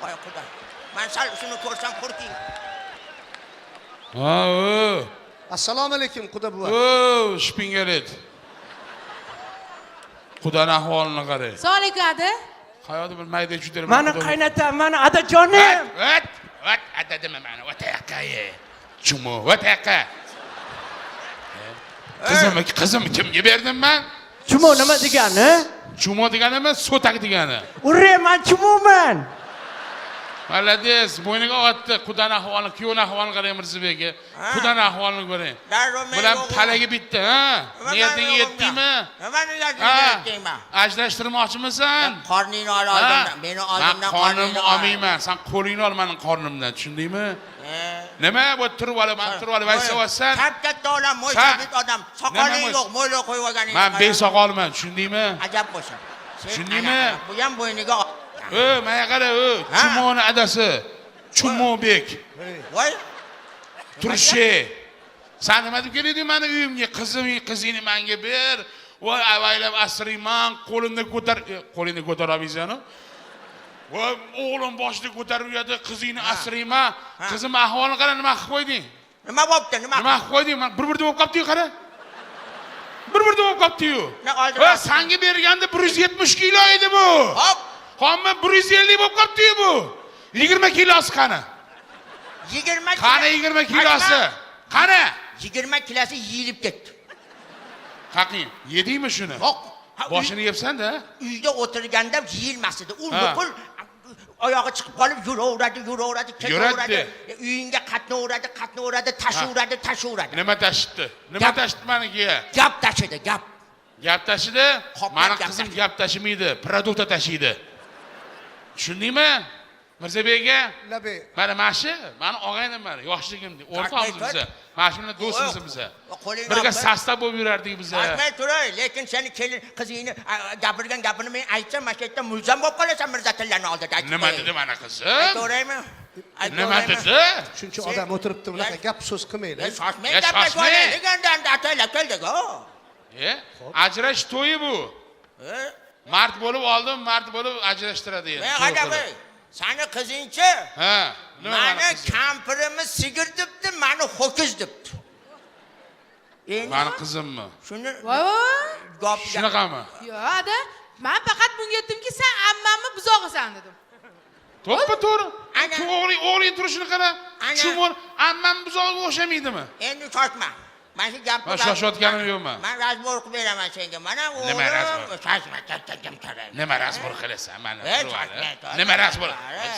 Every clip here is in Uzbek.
qo'y Xudo. Men sal shuni ko'rsam qo'rqing. Ha, Assalomu alaykum Xudo buva. shpingalet. Xudoning ahvolini qarang. Assalomu alaykum adi. Hayotda bir mayda judalar. Mana qaynatam, mana adajonim. Vat, adadimi mana, vataqaye. Chumo, vataqa. Qizim kimga berdim men? Chumo nima degani? Chumo degani emas, so'tak degani. Men chumoman. Malades, bo'yniga otdi. Xudoning ahvolini, kuyovning ahvolini qarang Mirzabekka. Xudoning ahvolini ko'ring. Bular palagi bitdi, ha? Niyating yetdimi? Nima niyating yetdimi? Ajrashtirmoqchimisan? Qorningni oldimdan, meni oldimdan qornimni olmayman. Sen qo'lingni ol mening qornimdan, tushundingmi? Nima bu turib olib, men turib olib aytsasan? Katta odam, mo'ysabit odam, soqoling yo'q, mo'ylab qo'yib olganing. Men besoqolman, tushundingmi? Ajab bo'lsa. Tushundingmi? Bu ham bo'yniga Manga qara, Chumoni adasi. Chumobek. Voy. Turshi. Sen nima deb kelding meni uyimga? Qizingni menga ber. Voy, avaylab asrayman, qo'limni ko'tara olmaysan-ku. Voy, o'g'lim boshida ko'tarib yuradi, qizingni asrayman. Qizim ahvolini qara, nima qilib qo'yding? Nima bo'pti? Nima qilib qo'yding? Men bir-birda bo'lib qopti-yu, qara. Bir-birda bo'lib qopti-yu. Va senga berganda 170 kilo edi bu. Hop. Qommi 150 bo'lib qopti-yu bu. 20 kilosi qani? 20 qani 20 kilosi? Qani? 20 kilosi yeyilib ketdi. Qaqing, yedingmi shuni? Yo'q. Boshini yebsan-da. Uyda o'tirganda yeyilmas edi. U nuqul oyog'i chiqib qolib yuraveradi, ketaveradi. Uyingga qatnaveradi, tashaveradi. Nima tashitdi? Nima tashitdi meniga? Gap tashidi, gap. Gap tashidi? Meni qizim gap tashimaydi, produkt tashiydi. Tushundingmi? Mirzabekga? Mana mashi, meni og'ayniman, yoshligimda, o'rtoqmiz biz. Mana shuni do'stimiz biz. Birga sostav bo'lib yurardik biz. Aytmay turay, lekin seni qizingni gapirgan gapini men aytsam, mana shu yerda mulzam bo'lib qolasan Mirzatillarning oldida aytib. Nima dedi mana qizim? Aytaveraymi? Nima dedi? Shuncha odam o'tiribdi, unaqa gap so'z qilmaylik. Shoshmay gaplashmaylik, degandan ataylab keldik-ku. Ajrash to'yi bu. Mart bo'lib oldim, mart bo'lib ajrashtiradi endi. Men qadabi, seni qizingchi? Ha, meni kampirimiz sigir debdi, meni ho'kiz debdi. Meni qizimmi? Shuni Voy. Shunaqami? Yo'q, ada. Men faqat bunga aytdimki, sen ammamni buzog'isan dedim. To'ppa-to'g'ri. O'g'ling turishini qara. Chumon ammam buzog'iga o'xshamaydimi? Endi shoshma. Men shu gapni shoshayotganim yo'qman. Men razbor qilib beraman senga. Mana o'g'lim shoshma, katta kerak. Nima razbor qilasan meni? Nima razbor?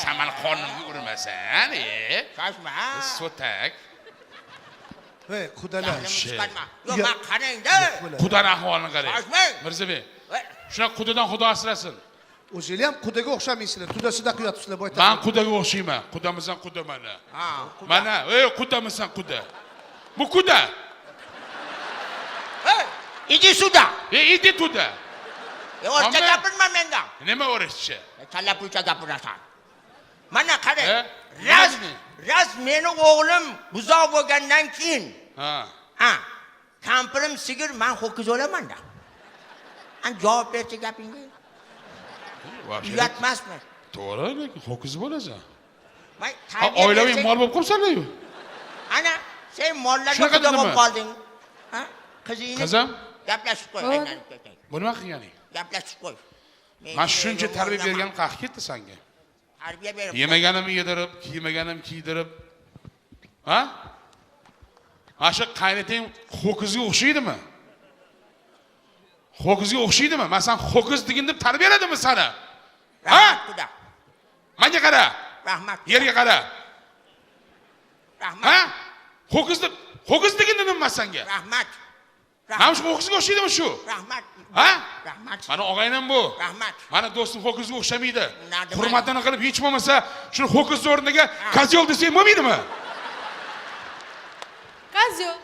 Sen meni qornimga urmasan, shoshma. So'tak. Hey, Xudolar. Yo'q, men qarang-da. Xudoning ahvolini qarang. Shoshmang. Mirzabek. Shuna Xudodan Xudo asrasin. O'zinglar ham Xudoga o'xshamaysizlar. Tudasida quyapsizlar boyta. Men Xudoga o'xshayman. Xudamisan Xudo mana. Mana, Xudamisan Xudo. Bu Xudo. Idi suda. Idi Xudo. O'rta gapirma mendan. Nima o'rishcha? Talapulcha gapirasan. Mana qarang. Raz meni o'g'lim buzoq bo'lgandan keyin. Kampirim sigir, men ho'kiz bo'laman-da. An javob berchi gapingga. Uyatmasmi? To'g'ri, lekin ho'kiz bo'lasan. Men oilaviy mol bo'lib qolsan-ku. Ana, sen mollarga xudo bo'lib qolding. Ha? Qizingni. Qizim, gaplashib qo'y, aylanib ketay. Bu nima qilganing? Gaplashib qo'y. Men shuncha tarbiya bergan qaq ketdi senga. Tarbiya berib. Yemaganimni yedirib, kiymaganimni kiydirib. Ha? Asha qaynating ho'kizga o'xshaydimi? Ho'kizga o'xshaydimi? Men sen ho'kiz degin deb tarbiyaladimmi seni? Ha? Menga qara. Rahmat. Yerga qara. Rahmat. Ha? Ho'kiz degin dedim men senga. Rahmat. Mana shu ho'kizga o'xshaydimi shu? Rahmat. Ha? Rahmat. Mana og'aynim bu. Rahmat. Mana do'stim ho'kizga o'xshamaydi. Hurmatini qilib hech bo'lmasa shuni ho'kiz o'rniga kozyol desang bo'lmaydimi? Kozyol.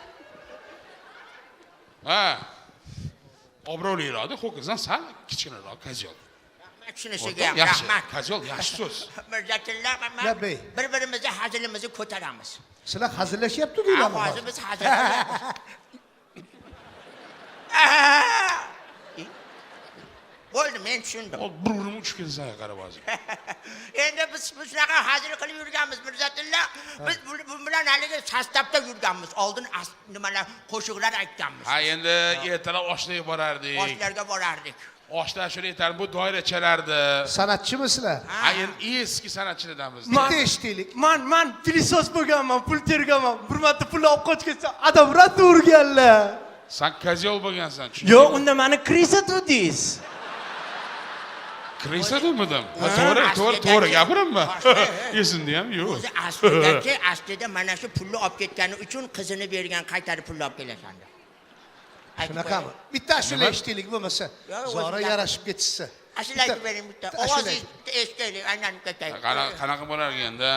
Ha. Obro'liroq, ho'kizdan sal kichkinaroq kozyol. Rahmat shunisiga ham rahmat. Kozyol yaxshi so'z. Mirzatillo, bir-birimizni hazilimizni ko'taramiz. Sizlar hazillashyapti deylarmi? Hozir biz hazillayapmiz. Bo'ldi, men tushundim. O burnim uçib ketsa qarab hozir. Endi biz shunaqa hazil qilib yurganmiz Mirzatilla. Biz bu bilan haligi sostavda yurganmiz. Oldin nimalar qo'shiqlar aytganmiz. Ha, endi ertalab oshlarga borardik. Oshlarga borardik. Oshlar shuni yetar, bu doira chalardi. San'atchimisizlar? Ha, endi eski san'atchilardanmiz. Bitta eshitaylik. Man pilisos bo'lganman, pul terganman. Bir marta pul olib qochib ketsa, adam rat urganlar. Sen kozol bo'lgansan, Yo'q, unda meni krisa dedingiz. Krisa demadim. To'g'ri gapirimmi? Esimda ham yo'q. O'zi aslida mana shu pulni olib ketgani uchun qizini bergan qaytarib pulni olib kelasan. Shunaqami? Bitta ashula eshitaylik bo'lmasa. Zora yarashib ketishsa. Ashula aytib bering bitta. Ovozingizni eshitaylik, aylanib ketay. Qanaqa bo'lar ekanda?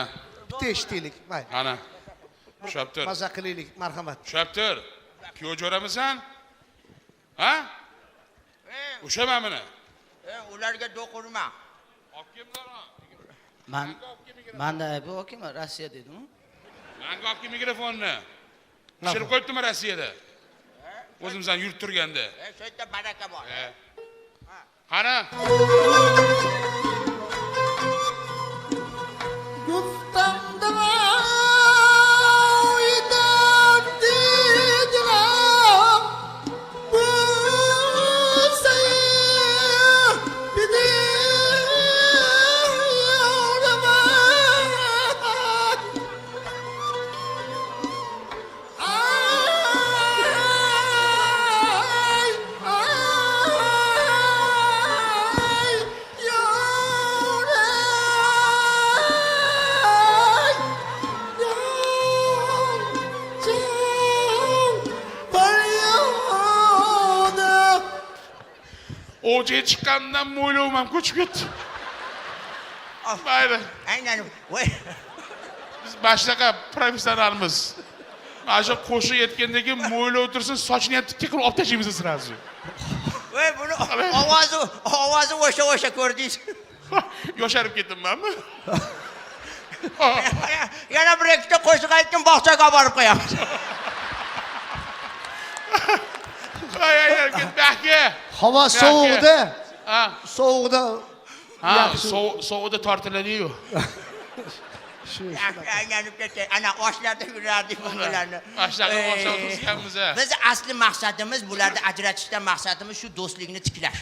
Bitta eshitaylik. Mayli. Ana. Tushab tur. Maza qilaylik, marhamat. Tushab tur. Piyo jo'ramisan? Ha? Ushaman meni. Ularga do'qurma. Olib kelinglar. Manda bu kim? Rossiya dedim. Menga olib kel mikrofonni. Tushirib qo'yibdimi Rossiyada? O'zimizdan yurib turganda. Shu yerda baraka bor. Qara. Ocağa chiqqandan mo'ylovim ham ko'chib ketdi. Mayli. Aynan. Biz boshqa professionalmiz. Mana shu qo'shiq yetgandan keyin mo'ylov tursin, sochini ham tikka qilib olib tashlaymiz sirazi. Voy, buni ovozi o'sha ko'rdingiz. Yosharib ketdimmanmi? Yana bir ikkita qo'shiq aytdim, bog'chaga olib borib qo'yamiz. Ay, ketbaqki. Havo sovuqda. Ha. Sovuqda. Ha, sovuqda tortiladi-yu. Aylanib ketay. Ana oshlarda yurardik bunlarni. Oshlarda o'tirganmiz. Biz asli maqsadimiz, bularni ajratishdan maqsadimiz shu do'stlikni tiklash.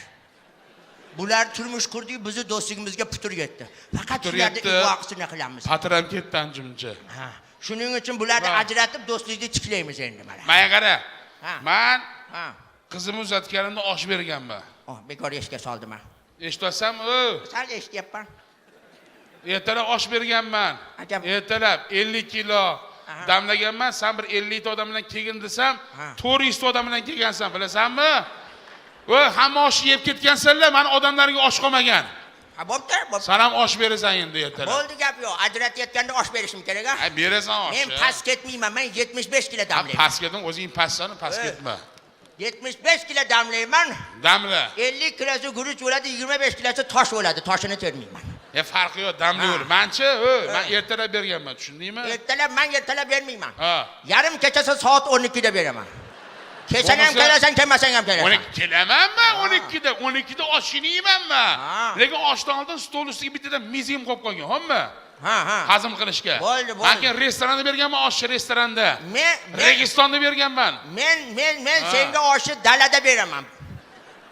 Bular turmush qurdik, bizni do'stligimizga putur yetdi. Faqat shularni ivoqisini qilamiz. Patram ketdi anjimcha. Ha. Shuning uchun bularni ajratib do'stlikni tiklaymiz endi mana. Menga qara. Men Ha. qizimni uzatganimda osh berganman. Bekor eshga soldim men. Eshitvasanmi? Sal eshityapman. Ertalab osh berganman. Ertalab 50 kilo damlaganman. Sen bir 50 ta odam bilan kelgin desam, 400 ta odam bilan kelgansan, bilasanmi? Voy, hamma osh yeb ketgansanlar, men odamlarga osh qolmagan. Ha, bo'pti. Sen ham osh berasan endi ertalab. Bo'ldi gap yo'q. Ajratayotganda osh berishim kerak-a? Ha, berasan osh. Men past ketmayman. Men 75 kilo damlayman. Past ketdim, o'zing pastsan, past ketma. 75 kilo damlayman. Damla. 50 kilosi guruch bo'ladi, 25 kilosi tosh bo'ladi. Toshini termayman. Farqi yo'q, damlayver. Menchi, men ertalab berganman, tushundingmi? Ertalab bermayman. Ha. Yarim kechasi soat 12 da beraman. Kechani ham kelasan, kelmasang ham kelasan. 12 kelamanmi? 12da oshini yeymanmi? Lekin oshdan oldin stol ustiga bittadan mizim qo'yib qo'ygan, hamma. Ha. Hazm qilishga. Bo'ldi. Lekin restoranda berganman, oshni restoranda. Men Registonda berganman. Men senga oshni dalada beraman.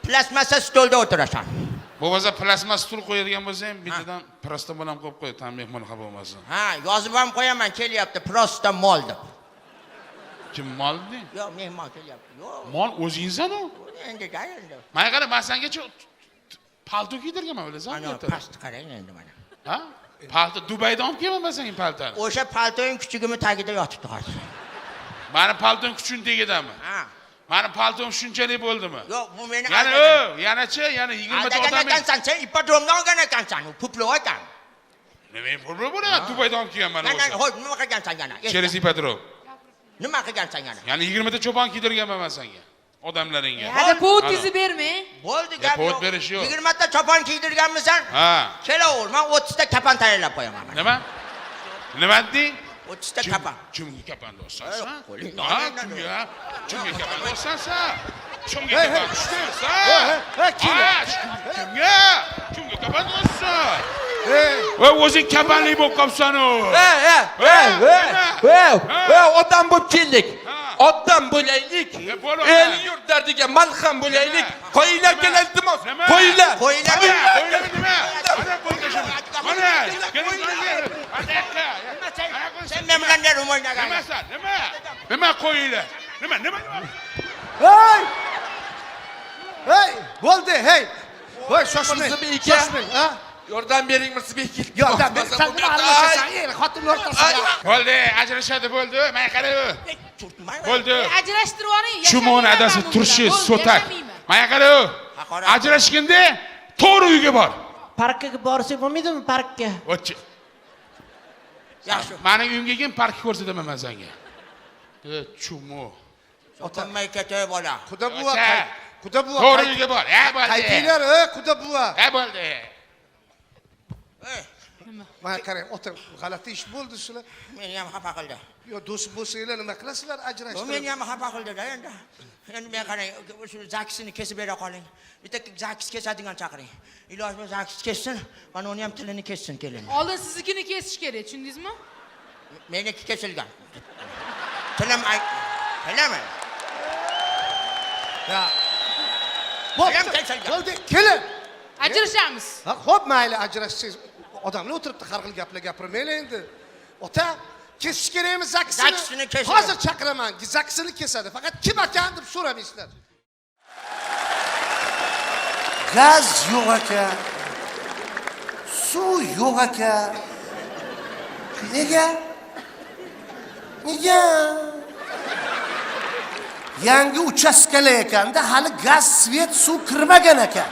Plasmassa stolda o'tirasan. Bo'lmasa plasma stul qo'yadigan bo'lsang, bittadan prosta bilan qo'yib qo'y, tam mehmon xafa bo'lmasin. Ha, yozib ham qo'yaman, kelyapti, prosta mol deb. Kim mol deng? Yo'q, mehmon kelyapti. Yo'q. Mol o'zingizdan-ku. Endi. Mana qara, men sengacha palto kiydirganman, bilasanmi? Ana pastni qarang endi mana. Ha? Palto Dubaydan olib kelmaman senga paltoni. O'sha paltoning kuchugimi tagida yotibdi hozir. Mani paltom kuchun tegidami? Ha. Mani paltom shunchalik bo'ldimi? Yo'q, bu meni yanachi, yana 20 ta odam. Sen ipodromdan olgan ekansan, puplo ekan. Nima puplo bo'ladi? Dubaydan olib kelganman o'zi. Ho'p, nima qilgansan yana? Cheres ipodrom. Nima qilgansan yana? Ya'ni 20 ta cho'pon kiydirganman men senga. Odamlaringga. Hadi po'ttizni berme. Bo'ldi gap yo'q. Po't berish yo'q. 20 ta cho'pon kiydirganmisan? Ha. Kelaver, men 30 ta kapan tayyorlab qo'yaman. Nima? Nima deding? 30 ta kapan. Kimga kapan do'stsan? Qo'ling. Ha, kimga kapan do'stsan? Kimga Hey, kapat hey, do'stsan? hey, kimga? Kimga? Kimga kapat do'stsan? Hey. Va o'zing kapanlik bo'lib qolibsan-ku. Odam bo'lib keldik. Ha. Odam bo'laylik. bo'laman. El yurt dardiga malham bo'laylik. Qo'yinglar Nima? keling iltimos. Nima? Qo'yinglar. Qo'yinglar. Nima? Mana qo'yinglar shuni. Mana. Sen men bilan ne rum o'ynagan? Nima qo'yinglar? Nima? Hey! Hey! Bo'ldi, hey! Voy, shoshmang. Mirzi aka. Shoshmang, ha? Yordam bering Mirzi aka. Yordam ber. Sen nima aralashasang? Xotin o'rtasida. Bo'ldi, ajrashadi bo'ldi. Men qara. Bo'ldi. Ajrashtirib oling. Shumon adasi turshi so'tak. Men qara. Haqorat. Ajrashganda to'g'ri uyga bor. Parkka borsak bo'lmaydimi, parkka? O'tchi. Yaxshi. Mening uyimga kelib park ko'rsataman men senga. Chumo. O'tmay ketay bola. Xudo buva. Xudo buva. To'g'ri uyga bor. Bo'ldi. Qaytinglar, xudo buva. Bo'ldi. Mana qarang, ota g'alati ish bo'ldi sizlar. Meni ham xafa qildi. Yo, do'st bo'lsanglar nima qilasizlar U ajrashtirib? meni ham xafa qildi-da endi. Endi men qarang, shu zakisini kesib bera qoling. Bitta zakis kesadigan chaqiring. Iloji bo'lsa zakis kessin, mana uni ham tilini kessin kelin. Oldin siznikini kesish kerak, tushundingizmi? Meniki kesilgan. Tilim tilami? Ya. Bilam kesilgan. Bo'ldi, kelin. Ajrashamiz. Ha, xo'p, mayli ajrashsangiz. Odamlar o'tiribdi, har xil gaplar gapirmaylar endi. Ota, kesish kerakmi zakisini? Zakisini kesadi. Hozir chaqiraman, zakisini kesadi. Faqat kim ekan deb so'ramaysizlar. Gaz yo'q ekan. Suv yo'q ekan. Nega? Yangi uchastkalar ekanda hali gaz, svet, suv kirmagan ekan.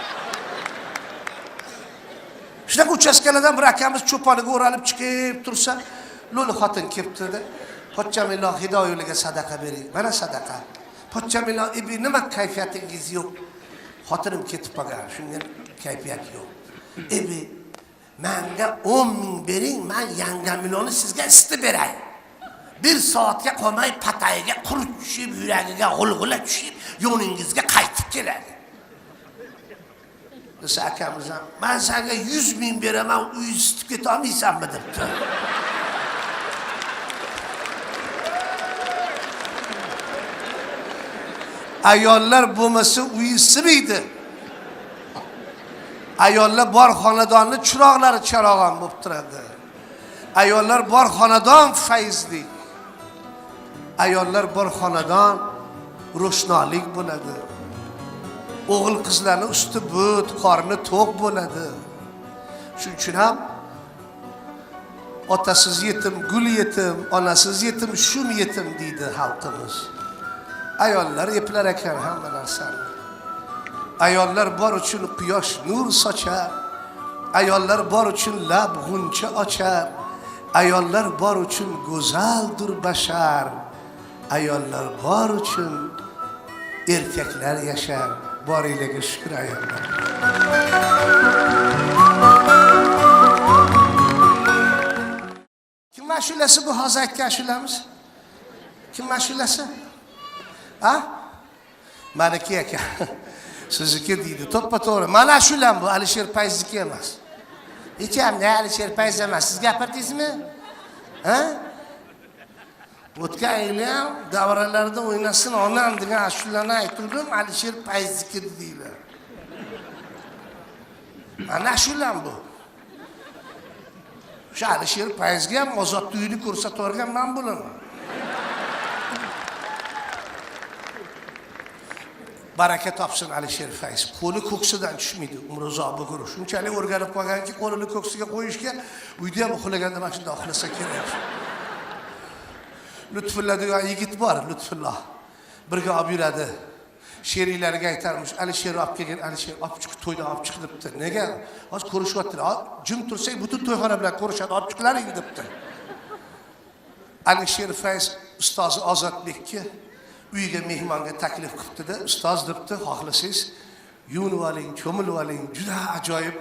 Shunaqa uchastkalardan bir akamiz cho'poniga o'ralib chiqib tursa, lo'li xotin kelibdi-da. Pochchamillo hidoyuliga sadaqa bering. Mana sadaqa. Pochchamillo, nima kayfiyatingiz yo'q? Xotinim ketib qolgan, shunga kayfiyat yo'q. Menga 10 ming bering, men yangamiloni sizga isitib beray. 1 soatga qolmay patayiga quruq tushib, yuragiga g'ulg'ula tushib, yo'ningizga qaytib keladi. Desa akamiz ham, men senga 100 ming beraman, uy isitib keta olmaysanmi debdi. Ayollar bo'lmasa uy isimaydi. Ayollar bor xonadonni chiroqlari charog'on bo'lib turadi. Ayollar bor xonadon fayzli. Ayollar bor xonadon ro'shnolik bo'ladi. O'g'il qizlarning usti but, qorni to'q bo'ladi. Shuning uchun ham otasiz yetim, gul yetim, onasiz yetim, shum yetim deydi xalqimiz. Ayollar eplar ekan hamma narsani. Ayollar bor uchun quyosh nur sochar. Ayollar bor uchun lab g'uncha ochar. Ayollar bor uchun go'zaldir bashar. Ayollar bor uchun erkaklar yashar. Boringlarga shukr ayollar. Kim mashulasi bu hozir aytgan ashulamiz? Kim mashulasi? Ha? Meniki ekan. Sizniki deydi. To'ppa-to'g'ri. Mana ashulam bu, Alisher Fayzniki emas. Hech ham Alisher Fayz emas. Siz gapirdingizmi? Ha? O'tgan yili ham davralarda o'ynasin onam degan ashulani aytdim, Alisher Fayzniki deydilar. Mana ashulam bu. Shu Alisher Fayzga ham ozodlik uyini ko'rsatib men bo'laman. Baraka topsin Alisher Fayz. Qo'li ko'ksidan tushmaydi. Umri uzoq bo'lgur. Shunchalik o'rganib qolganki, qo'lini ko'ksiga qo'yishga uyda ham uxlaganda mana shunday uxlasa kerak. Lutfulla degan yigit bor, Lutfulloh. Birga olib yuradi. Sheriklarga aytarmish, Alisher olib kelgan, Alisher olib chiqib to'ydan olib chiq debdi. Nega? Hozir ko'rishyaptilar. Jim tursak, butun to'yxona bilan ko'rishadi, olib chiqlaring debdi. Alisher Fayz ustozi Ozodbekka uyiga mehmonga taklif qilibdi-da, ustoz debdi, xohlasangiz yuvinib oling, cho'milib oling, juda ajoyib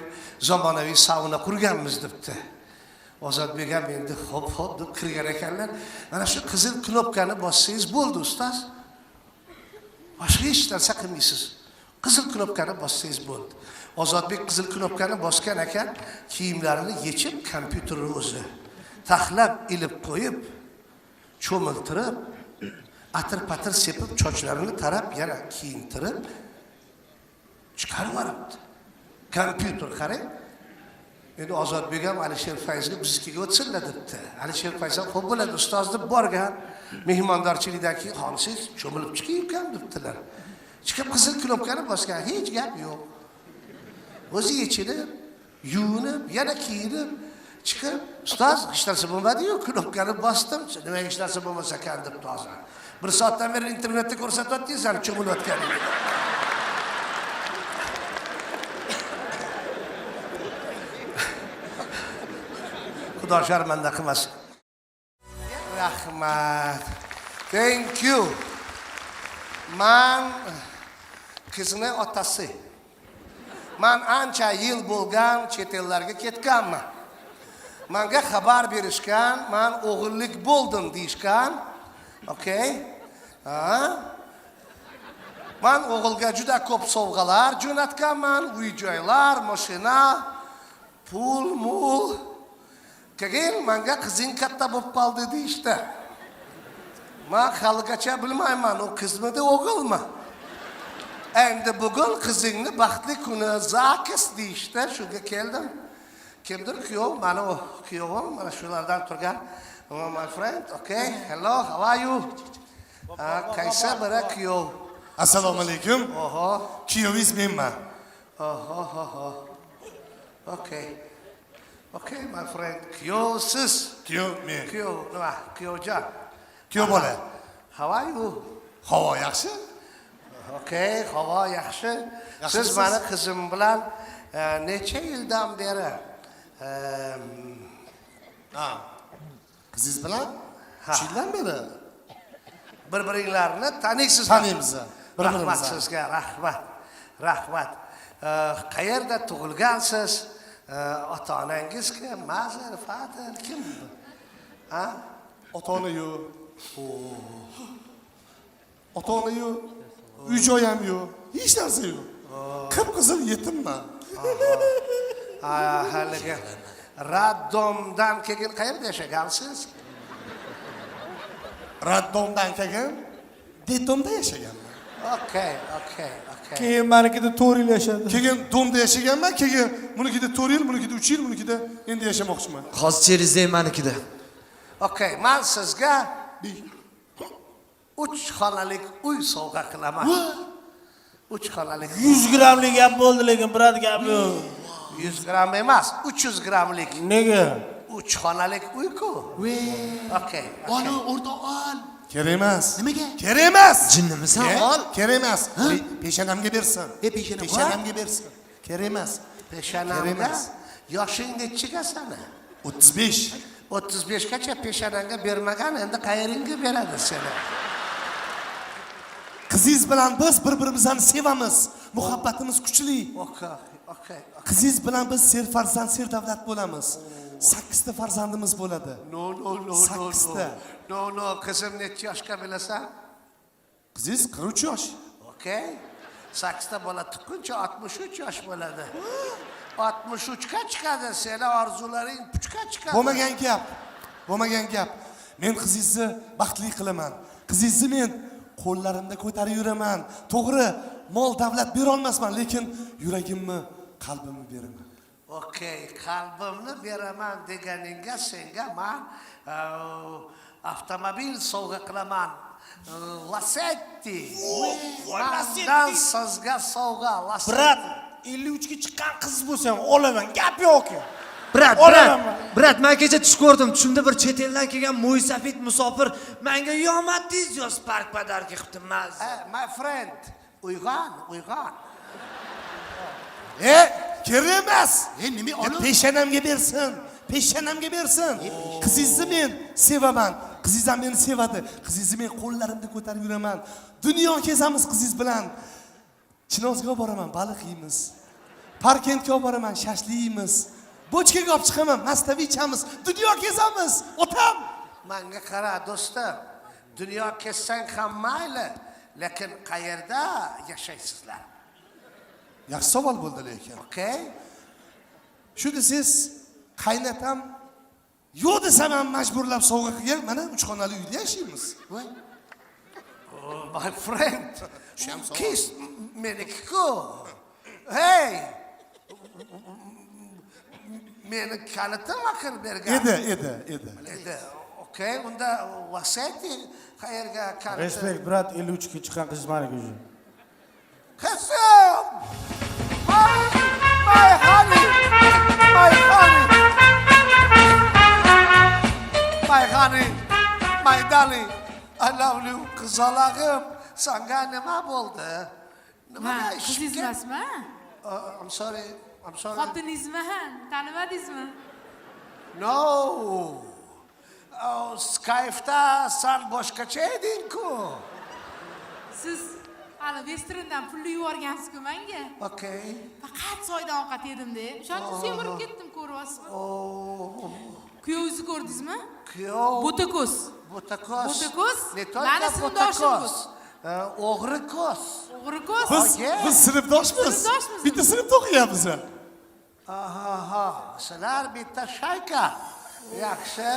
zamonaviy sauna qurganmiz debdi. Ozodbek ham endi hop deb kirgan ekanlar. Mana shu qizil knopkani bossangiz bo'ldi, ustoz. Boshqa hech narsa qilmaysiz. Qizil knopkani bossangiz bo'ldi. Ozodbek qizil knopkani bosgan ekan, kiyimlarini yechib, kompyuterni o'zi taxlab ilib qo'yib, cho'miltirib, atir-patir sepib, sochlarini tarab, yana kiyintirib chiqarib yuboribdi. Kompyuter qarang. Endi Ozodbek ham Alisher Fayzga biznikiga o'tsinlar debdi. Alisher Fayz ham xo'p bo'ladi, ustoz deb borgan. Mehmondorchilikdan keyin xonsiz cho'milib chiqib debdilar. Chiqib qizil knopkani bosgan, hech gap yo'q. O'zi yechilib, yuvinib, yana kiyinib chiqib, ustoz hech narsa bo'lmadi-yu, knopkani bosdim. Nima hech narsa bo'lmasa ekan deb toza. Bir soatdan beri internetda ko'rsatyapsiz, cho'milayotganingizni. Xudo sharmanda qilmasin. Rahmat. Thank you. Man qizini otasi. Man ancha yil bo'lgan chet ellarga ketganman. Menga xabar berishgan, men o'g'illik bo'ldim deyishgan. Okay? Men o'g'ilga juda ko'p sovg'alar jo'natganman, uy-joylar, mashina, pul. Keyin menga qizing katta bo'lib qoldi deyishdi. Men haligacha bilmayman, u qizmidi, o'g'ilmi? Endi bugun qizingni baxtli kuni zakis deyishdi, shunga keldim. Kimdir kuyov, mana u kuyovim, mana shulardan turgan. My friend, okay, hello, how are you? Qaysi biri kuyov? Assalomu alaykum. Oho. Kuyovingiz menman. Oho. Okay. Okay, my friend, kuyovsiz. Kuyov men. Kuyov, nima? Kuyovjon. Kuyov bola. How are you? Havo yaxshi? Okay, havo yaxshi. Siz meni qizim bilan necha yildan beri Qizingiz bilan 3 yildan beri bir-biringlarni taniysiz. Taniymiz. Rahmat sizga, rahmat. Qayerda tug'ilgansiz? Ota-onangiz kim? Mazhar, Fadil kim? Ota-ona yo'q. Ota-ona yo'q. Uy-joy ham yo'q. Hech narsa yo'q. Qip-qizil yetimman. Haligi Raddomdan keyin qayerda yashagansiz? Raddomdan keyin Detomda yashaganman. Okay. Keyin menikida 4 yil yashadim. Keyin Domda yashaganman, keyin bunikida 4 yil, bunikida 3 yil, bunikida endi yashamoqchiman. Hozir cherizday menikida. Okay, men sizga 3 xonalik uy sovg'a qilaman. 3 xonalik. 100 grammlik gap bo'ldi, lekin birat gap yo'q. 100 gramm emas, 300 grammlik. Nega? 3 xonalik uy-ku. Okay. Ana o'rta ol. Kerak emas. Nimaga? Kerak emas. Jinnimisan, ol. Kerak emas. Peshanamga bersin. Peshanamga bersin. Kerak emas. Peshanamga. Yoshing nechiga sani? 35. 35 gacha peshanangga bermagan, endi qayeringga beradi seni? Qizingiz bilan biz bir-birimizni sevamiz. Muhabbatimiz kuchli. Okay. Qizingiz bilan biz serfarzand, serdavlat bo'lamiz. 8 ta farzandimiz bo'ladi. No. 8 ta. No, qizim necha yoshga bilasan? Qizingiz 43 yosh. Okay. 8 ta bola tuqquncha 63 yosh bo'ladi. 63 ga chiqadi, seni orzularing puchga chiqadi. Bo'lmagan gap. Men qizingizni baxtli qilaman. Qizingizni men qo'llarimda ko'tarib yuraman. To'g'ri, mol davlat bera olmasman, lekin yuragimni, qalbimni beraman. Okay, qalbimni beraman deganingga senga men avtomobil sovg'a qilaman. Lasetti. Mandan sizga sovg'a Lasetti. Brat, 53 ga chiqqan qiz bo'lsam olaman, gap yo'q. Brat, men kecha tush ko'rdim. Tushimda bir chet eldan kelgan mo'ysafid musofir menga yomadingiz yoz park padarka qilibdi. My friend, uyg'on. Kerak emas. Nima olib? Peshanamga bersin. Qizingizni men sevaman. Qizingiz ham meni sevadi. Qizingizni men qo'llarimda ko'tarib yuraman. Dunyo kezamiz qizingiz bilan. Chinozga boraman, baliq yeymiz. Parkentga boraman, shashlik yeymiz. Bochkaga olib chiqaman, mastaviy ichamiz. Dunyo kezamiz. Otam. Menga qara do'stim. Dunyo kezsang ham mayli, Lekin qayerda yashaysizlar? Yaxshi savol bo'ldi lekin. Okay? Shu desiz, qaynatam yo'q desam ham majburlab sovg'a qilgan, mana 3 xonali uyda yashaymiz. Voy. Oh, my friend. Kiss meniki-ku. Hey! Meni kalitim akir bergan. Edi. Edi. Okay, unda vasiyati qayerga kalitim? Respekt, brat, 53 ga chiqqan qiz maniki o'zi. Qizim! My honey! My honey! My honey! My darling! I love you, qizalog'im. Sanga nima bo'ldi? Ha, qizingiz emasmi? I'm sorry. Xotiningizmi? Tanimadingizmi? No. Oh, Skype'da sen boshqacha eding-ku. Siz hali Westerndan pulni yuborgansiz-ku menga. Okay. Faqat soyda ovqat yedim-da. O'shaning uchun semirib ketdim, ko'ryapsizmi? Oh. Kuyovingizni ko'rdingizmi? Kuyov. Botakos. Botakos. Ne to'yda botakos. O'g'ri ko'z. O'g'ri ko'z. Biz sinfdoshmiz. Bitta sinfda o'qiyapmiz. Aha. Sizlar bitta shayka. Yaxshi.